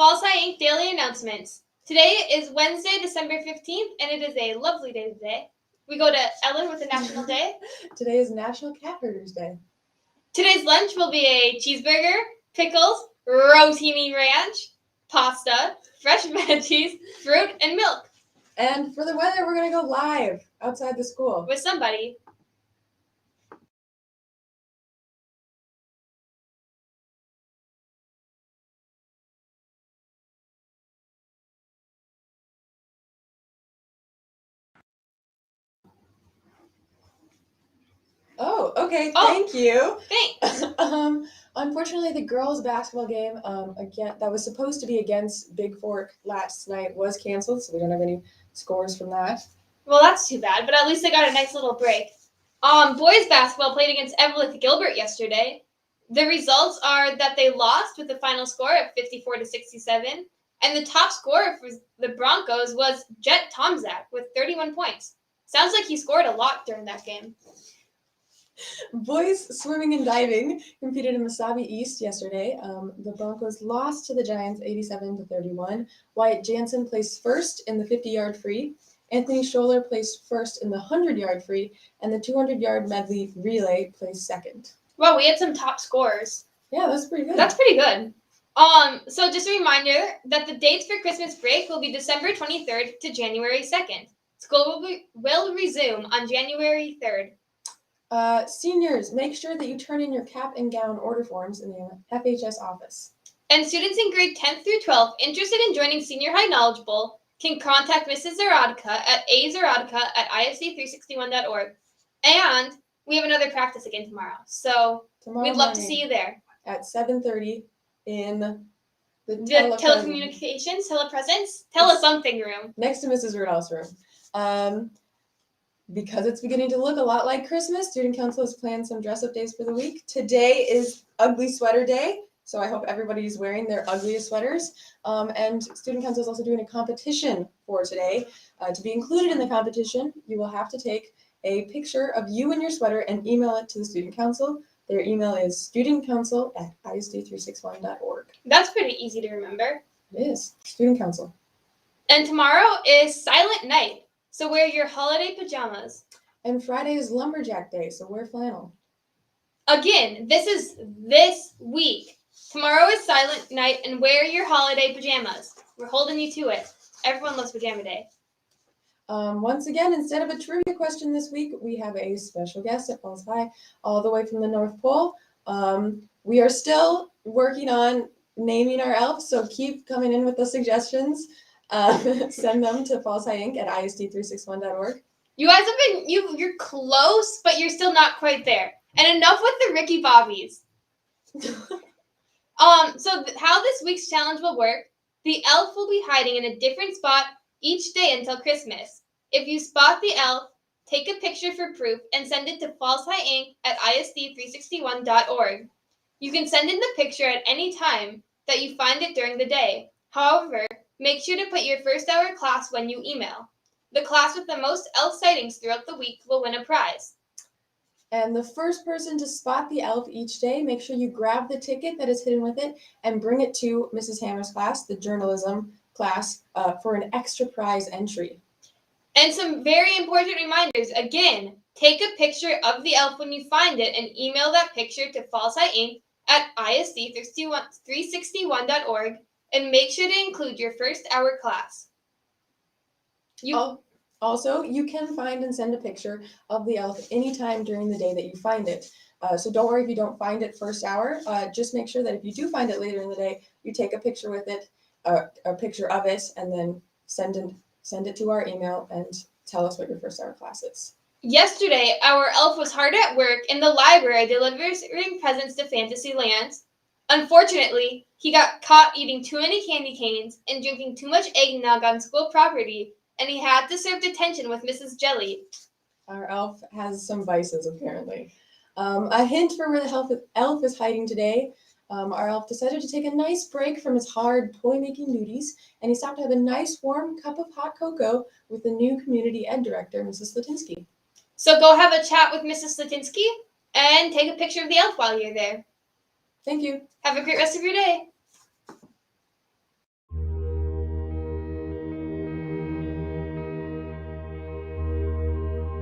Falls High Inc. Daily Announcements. Today is Wednesday, December 15th, and it is a lovely day today. We go to Ellen with the National Day. Today is National Cat Herders Day. Today's lunch will be a cheeseburger, pickles, rotini ranch, pasta, fresh veggies, fruit, and milk. And for the weather, we're going to go live outside the school. With somebody. Oh, okay. Thank you. Thanks. Unfortunately, the girls' basketball game again that was supposed to be against Big Fork last night was canceled, so we don't have any scores from that. Well, that's too bad, but at least they got a nice little break. Boys basketball played against Evelyn Gilbert yesterday. The results are that they lost with a final score of 54-67, and the top scorer for the Broncos was Jet Tomczak with 31 points. Sounds like he scored a lot during that game. Boys swimming and diving competed in Mesabi East yesterday. The Broncos lost to the Giants 87-31. Wyatt Jansen placed first in the 50-yard free. Anthony Scholler placed first in the 100-yard free, and the 200-yard medley relay placed second. Wow, we had some top scores. Yeah, that's pretty good. That's pretty good. So just a reminder that the dates for Christmas break will be December 23rd to January 2nd. School will resume on January 3rd. Seniors, make sure that you turn in your cap and gown order forms in the FHS office. And students in grade 10th through 12 interested in joining Senior High Knowledge Bowl can contact Mrs. Zaradka at azaradka@isd361.org. And we have another practice again tomorrow. So we'd love to see you there. At 7:30 in the telecommunications, telepresence, something room. Next to Mrs. Rudolph's room. Because it's beginning to look a lot like Christmas, Student Council has planned some dress-up days for the week. Today is Ugly Sweater Day, so I hope everybody's wearing their ugliest sweaters. And Student Council is also doing a competition for today. To be included in the competition, you will have to take a picture of you in your sweater and email it to the Student Council. Their email is studentcouncil@isd361.org. That's pretty easy to remember. It is. Student Council. And tomorrow is Silent Night, so wear your holiday pajamas. And Friday is Lumberjack Day, so wear flannel. Again, this is this week. Tomorrow is Silent Night, and wear your holiday pajamas. We're holding you to it. Everyone loves Pajama Day. Once again, instead of a trivia question this week, we have a special guest at Falls High, all the way from the North Pole. We are still working on naming our elf, so keep coming in with the suggestions. Send them to fallshighink@isd361.org. You guys have been, you're close, but you're still not quite there. And enough with the Ricky Bobbies. So how this week's challenge will work, the elf will be hiding in a different spot each day until Christmas. If you spot the elf, take a picture for proof and send it to fallshighink@isd361.org. You can send in the picture at any time that you find it during the day. However, make sure to put your first hour class when you email. The class with the most elf sightings throughout the week will win a prize. And the first person to spot the elf each day, make sure you grab the ticket that is hidden with it and bring it to Mrs. Hammer's class, the journalism class, for an extra prize entry. And some very important reminders. Again, take a picture of the elf when you find it and email that picture to fallshighink@isd361.org and make sure to include your first hour class. Also, you can find and send a picture of the elf anytime during the day that you find it. So don't worry if you don't find it first hour. Just make sure that if you do find it later in the day, you take a picture with it, a picture of it, and then send it to our email and tell us what your first hour class is. Yesterday, our elf was hard at work in the library delivering presents to Fantasyland. Unfortunately, he got caught eating too many candy canes and drinking too much eggnog on school property, and he had to serve detention with Mrs. Jelly. Our elf has some vices, apparently. A hint for where the elf is hiding today. Our elf decided to take a nice break from his hard toy-making duties, and he stopped to have a nice warm cup of hot cocoa with the new community ed director, Mrs. Slatinsky. So go have a chat with Mrs. Slatinsky and take a picture of the elf while you're there. Thank you. Have a great rest of your day.